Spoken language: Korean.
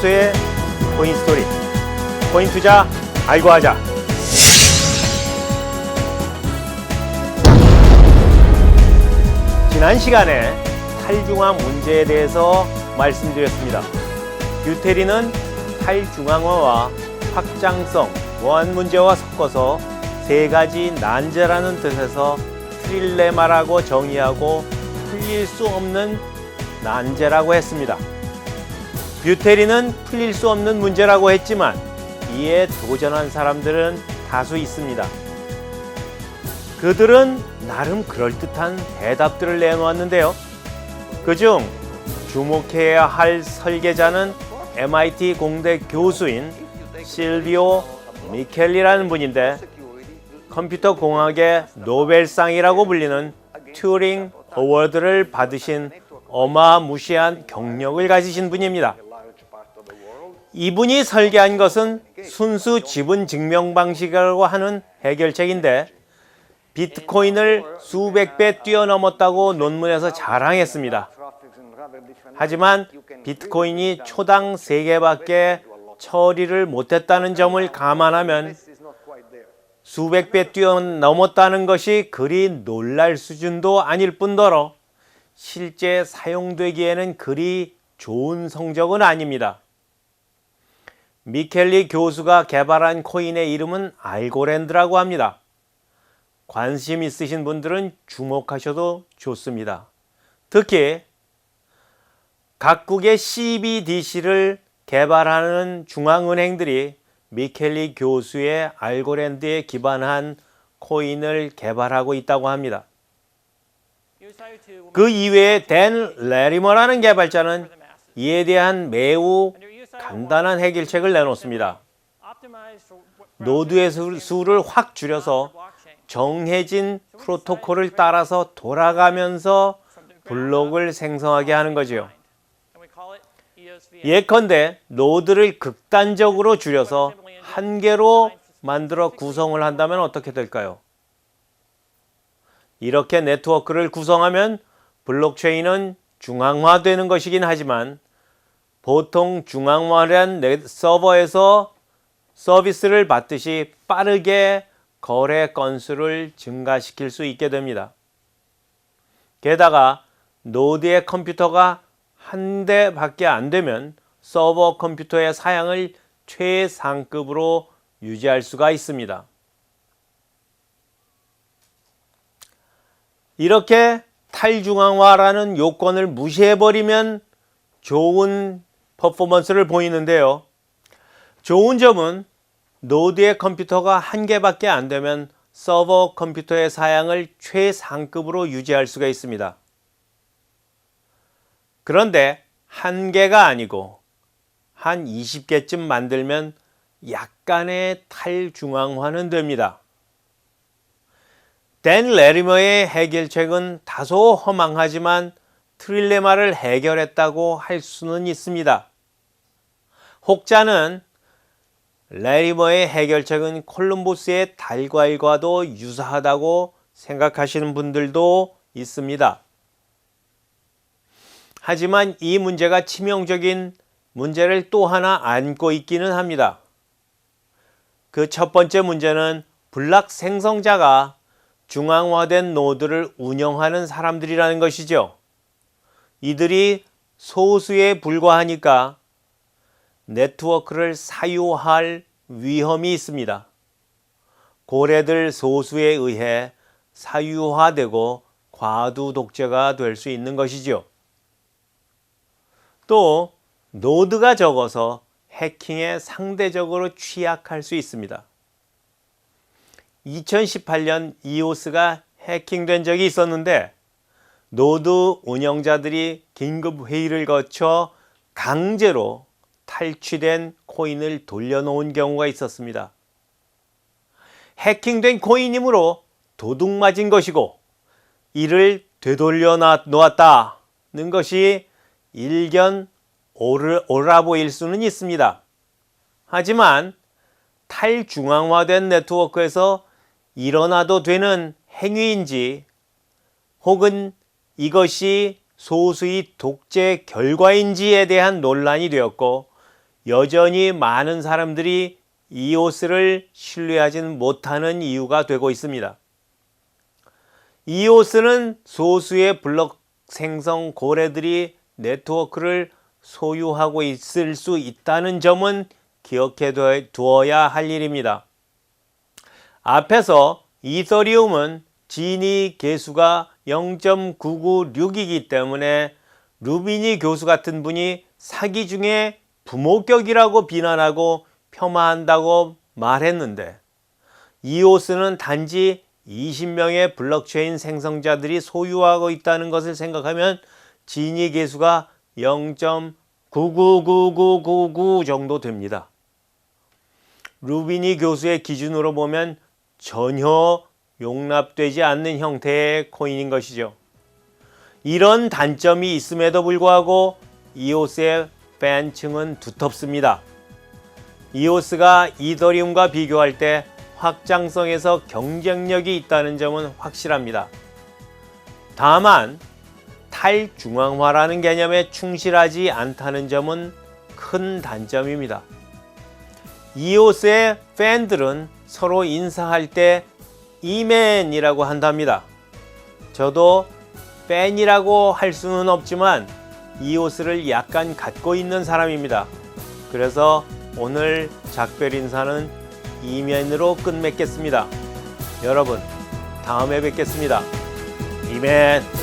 교수의 코인 스토리. 코인 투자 알고 하자. 지난 시간에 탈중앙 문제에 대해서 말씀드렸습니다. 뷰테린은 탈중앙화와 확장성, 보안 문제와 섞어서 세 가지 난제라는 뜻에서 트릴레마라고 정의하고 풀릴 수 없는 난제라고 했습니다. 뷰테린은 풀릴 수 없는 문제라고 했지만 이에 도전한 사람들은 다수 있습니다. 그들은 나름 그럴듯한 대답들을 내놓았는데요. 그중 주목해야 할 설계자는 MIT 공대 교수인 실비오 미켈리라는 분인데 컴퓨터 공학의 노벨상이라고 불리는 튜링 어워드를 받으신 어마무시한 경력을 가지신 분입니다. 이분이 설계한 것은 순수 지분 증명 방식이라고 하는 해결책인데 비트코인을 수백 배 뛰어넘었다고 논문에서 자랑했습니다. 하지만 비트코인이 초당 3개밖에 처리를 못했다는 점을 감안하면 수백 배 뛰어넘었다는 것이 그리 놀랄 수준도 아닐 뿐더러 실제 사용되기에는 그리 좋은 성적은 아닙니다. 미켈리 교수가 개발한 코인의 이름은 알고랜드라고 합니다. 관심 있으신 분들은 주목하셔도 좋습니다. 특히 각국의 CBDC를 개발하는 중앙은행들이 미켈리 교수의 알고랜드에 기반한 코인을 개발하고 있다고 합니다. 그 이외에 댄 레리머라는 개발자는 이에 대한 매우 간단한 해결책을 내놓습니다. 노드의 수를 확 줄여서 정해진 프로토콜을 따라서 돌아가면서 블록을 생성하게 하는 거지요. 예컨대 노드를 극단적으로 줄여서 한 개로 만들어 구성을 한다면 어떻게 될까요? 이렇게 네트워크를 구성하면 블록체인은 중앙화되는 것이긴 하지만 보통 중앙화된 서버에서 서비스를 받듯이 빠르게 거래 건수를 증가시킬 수 있게 됩니다. 게다가 노드의 컴퓨터가 한 대밖에 안 되면 서버 컴퓨터의 사양을 최상급으로 유지할 수가 있습니다. 이렇게 탈중앙화라는 요건을 무시해버리면 좋은 퍼포먼스를 보이는데요. 좋은 점은 노드의 컴퓨터가 한 개밖에 안 되면 서버 컴퓨터의 사양을 최상급으로 유지할 수가 있습니다. 그런데 한 개가 아니고 한 20개쯤 만들면 약간의 탈중앙화는 됩니다. 댄 레리머의 해결책은 다소 허망하지만 트릴레마를 해결했다고 할 수는 있습니다. 혹자는 레리머의 해결책은 콜럼버스의 달걀과도 유사하다고 생각하시는 분들도 있습니다. 하지만 이 문제가 치명적인 문제를 또 하나 안고 있기는 합니다. 그 첫 번째 문제는 블록 생성자가 중앙화된 노드를 운영하는 사람들이라는 것이죠. 이들이 소수에 불과하니까 네트워크를 사유할 위험이 있습니다. 고래들 소수에 의해 사유화되고 과두 독재가 될 수 있는 것이죠. 또 노드가 적어서 해킹에 상대적으로 취약할 수 있습니다. 2018년 이오스가 해킹된 적이 있었는데 노드 운영자들이 긴급 회의를 거쳐 강제로 탈취된 코인을 돌려놓은 경우가 있었습니다. 해킹된 코인이므로 도둑 맞은 것이고 이를 되돌려 놓았다는 것이 일견 옳아 보일 수는 있습니다. 하지만 탈중앙화된 네트워크에서 일어나도 되는 행위인지 혹은 이것이 소수의 독재 결과인지에 대한 논란이 되었고 여전히 많은 사람들이 이오스를 신뢰하지는 못하는 이유가 되고 있습니다. 이오스는 소수의 블록 생성 고래들이 네트워크를 소유하고 있을 수 있다는 점은 기억해 두어야 할 일입니다. 앞에서 이더리움은 진위 계수가 0.996이기 때문에 루비니 교수 같은 분이 사기 중에 부모격이라고 비난하고 폄하한다고 말했는데, 이오스는 단지 20명의 블록체인 생성자들이 소유하고 있다는 것을 생각하면 진위 계수가 0.999999 정도 됩니다. 루비니 교수의 기준으로 보면 전혀 용납되지 않는 형태의 코인인 것이죠. 이런 단점이 있음에도 불구하고 이오스의 팬층은 두텁습니다. 이오스가 이더리움과 비교할 때 확장성에서 경쟁력이 있다는 점은 확실합니다. 다만 탈중앙화라는 개념에 충실하지 않다는 점은 큰 단점입니다. 이오스의 팬들은 서로 인사할 때 이맨이라고 한답니다. 저도 팬이라고 할 수는 없지만 이오스를 약간 갖고 있는 사람입니다. 그래서 오늘 작별 인사는 이맨으로 끝맺겠습니다. 여러분, 다음에 뵙겠습니다. 이맨.